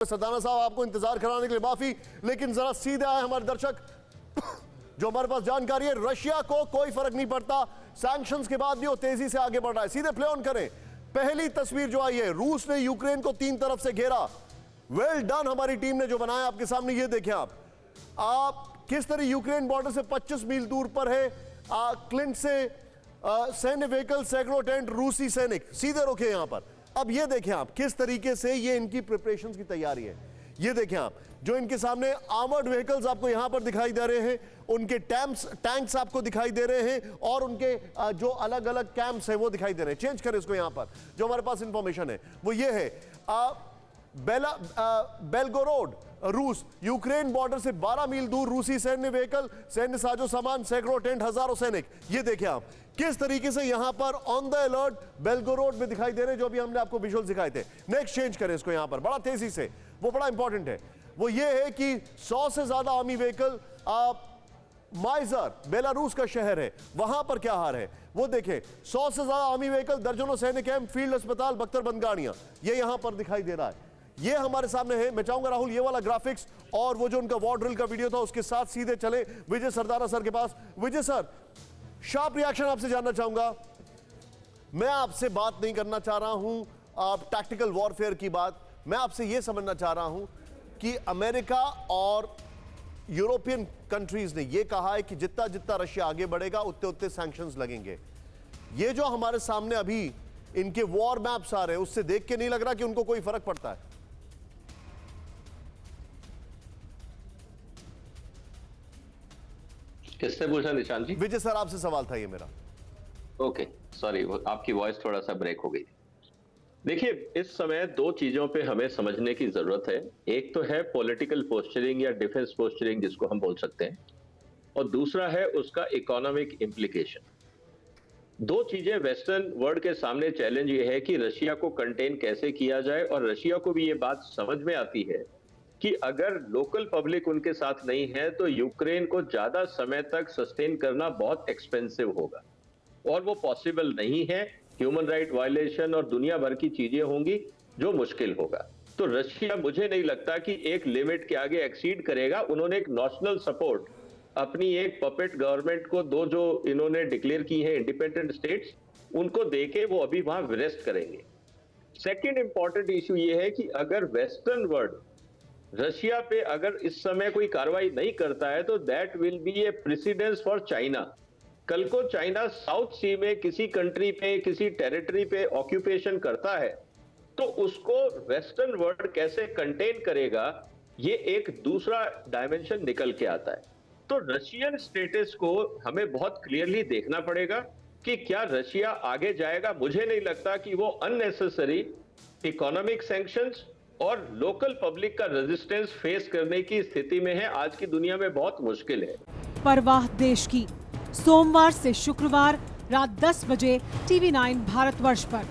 सदाना साहब, आपको इंतजार कराने के लिए माफी, लेकिन जरा सीधे आए हमारे दर्शक। जो हमारे पास जानकारी है, रशिया को कोई फर्क नहीं पड़ता, सैंक्शंस के बाद भी वो तेजी से आगे बढ़ रहा है। सीधे प्ले ऑन करें। पहली तस्वीर जो आई है, रूस ने यूक्रेन को 3 तरफ से घेरा। वेल डन हमारी टीम ने जो बनाया, आपके सामने ये देखें। आप किस तरह यूक्रेन बॉर्डर से 25 मील दूर पर है क्लिंट से सैन्य व्हीकल, सैकड़ों टेंट, रूसी सैनिक सीधे रोके यहां पर। अब ये देखें आप किस तरीके से ये इनकी प्रिपरेशंस की तैयारी है। ये देखें आप, जो इनके सामने आर्मर्ड व्हीकल्स आपको यहां पर दिखाई दे रहे हैं, उनके टैंक्स आपको दिखाई दे रहे हैं, और उनके जो अलग अलग कैंप्स हैं वो दिखाई दे रहे हैं। चेंज करें इसको। यहां पर जो हमारे पास इंफॉर्मेशन है वो ये है, बेलगोरोड रूस, यूक्रेन बॉर्डर से 12 मील दूर रूसी सैन्य व्हीकल, सैन्य साजो सामान, सैकड़ों टेंट, हजारों सैनिक। ये देखें आप किस तरीके से यहां पर ऑन द अलर्ट बेलगोरोड में दिखाई दे रहे हैं, जो अभी हमने आपको विजुअल दिखाए थे। नेक्स्ट चेंज करें इसको यहां पर बड़ा तेजी से। वो बड़ा इंपॉर्टेंट है, वो ये है कि 100 से ज्यादा आर्मी व्हीकल, माइजर बेलारूस का शहर है, वहां पर क्या हाल है वो देखें। 100 से ज्यादा आर्मी व्हीकल, दर्जनों सैनिक कैंप, फील्ड अस्पताल, बख्तरबंद गाड़ियां, ये यहां पर दिखाई दे रहा है। ये हमारे सामने है। मैं चाहूंगा राहुल ये वाला ग्राफिक्स और वो जो उनका वॉर ड्रिल का वीडियो था उसके साथ सीधे चले विजय सरदाना सर के पास। विजय सर, शार्प रिएक्शन आपसे जानना चाहूंगा। मैं आपसे बात नहीं करना चाह रहा हूं टैक्टिकल वॉरफेयर की बात, मैं आपसे यह समझना चाह रहा हूं कि अमेरिका और यूरोपियन कंट्रीज ने यह कहा है कि जितना जितना रशिया आगे बढ़ेगा उतने उतने सैंक्शंस लगेंगे। ये जो हमारे सामने अभी इनके वॉर मैप्स आ रहे हैं, उससे देख के नहीं लग रहा कि उनको कोई फर्क पड़ता है। किससे पूछा निशांत जी? विजय सर, आपसे सवाल था ये मेरा। ओके, सॉरी, आपकी वॉइस थोड़ा सा ब्रेक हो गई थी। देखिए, इस समय 2 चीजों पे हमें समझने की जरूरत है। एक तो है पॉलिटिकल पोस्चरिंग या डिफेंस पोस्चरिंग जिसको हम बोल सकते हैं, और दूसरा है उसका इकोनॉमिक इम्प्लीकेशन। 2 चीजें वेस्टर्न वर्ल्ड के सामने चैलेंज ये है कि रशिया को कंटेन कैसे किया जाए, और रशिया को भी ये बात समझ में आती है कि अगर लोकल पब्लिक उनके साथ नहीं है तो यूक्रेन को ज्यादा समय तक सस्टेन करना बहुत एक्सपेंसिव होगा, और वो पॉसिबल नहीं है। ह्यूमन राइट वायलेशन और दुनिया भर की चीजें होंगी जो मुश्किल होगा। तो रशिया, मुझे नहीं लगता कि एक लिमिट के आगे एक्सीड करेगा। उन्होंने एक नेशनल सपोर्ट, अपनी एक पपेट गवर्नमेंट को 2 जो इन्होंने डिक्लेयर की है इंडिपेंडेंट स्टेट्स, उनको देके वो अभी वहां रेस्ट करेंगे। सेकेंड इंपॉर्टेंट इश्यू ये है कि अगर वेस्टर्न वर्ल्ड रशिया पे अगर इस समय कोई कार्रवाई नहीं करता है तो that will be A precedence for China. कल को चाइना साउथ सी में किसी कंट्री पे, किसी टेरिटरी पे ऑक्यूपेशन करता है तो उसको वेस्टर्न वर्ल्ड कैसे कंटेन करेगा, ये एक दूसरा डायमेंशन निकल के आता है। तो रशियन स्टेटस को हमें बहुत क्लियरली देखना पड़ेगा कि क्या रशिया आगे जाएगा। मुझे नहीं लगता कि वो अननेसेसरी इकोनॉमिक सैंक्शंस और लोकल पब्लिक का रेजिस्टेंस फेस करने की स्थिति में है। आज की दुनिया में बहुत मुश्किल है। परवाह देश की, सोमवार से शुक्रवार रात 10 बजे TV9 भारतवर्ष पर।